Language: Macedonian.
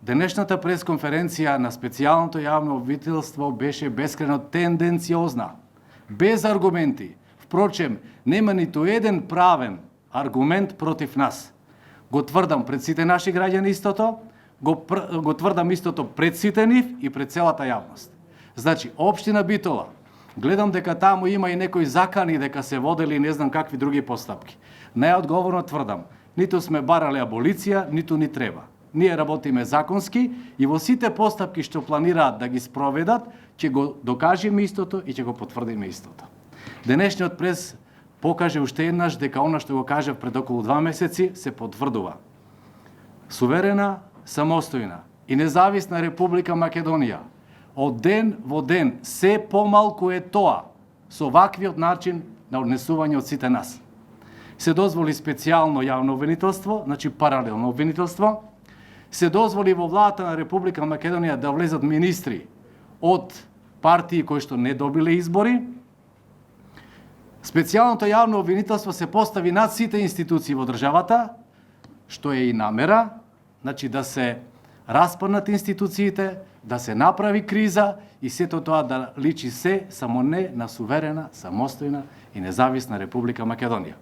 Денешната пресконференција на специјалното јавно обвинителство беше бескрајно тенденциозна, без аргументи. Впрочем, нема ниту еден правен аргумент против нас. Го тврдам пред сите наши граѓани истото, го тврдам истото пред сите нив и пред целата јавност. Значи, општина Битола, гледам дека таму има и некои закани дека се водели не знам какви други постапки. Најодговорно тврдам, ниту сме барале аболиција, ниту ни треба. Ние работиме законски и во сите постапки што планираат да ги спроведат, ќе го докажеме истото и ќе го потврдиме истото. Денешниот прес покаже уште еднаш дека она што го кажав пред околу 2 месеци се потврдува. Суверена, самостојна и независна Република Македонија од ден во ден се помалку е тоа со ваквиот начин на однесување од сите нас. Се дозволи специјално јавно обвинителство, значи паралелно обвинителство, се дозволи во владата на Република Македонија да влезат министри од партии кои што не добиле избори. Специјалното јавно обвинителство се постави над сите институции во државата, што е и намера, значи да се распаднат институциите, да се направи криза и сето тоа да личи се само не на суверена, самостојна и независна Република Македонија.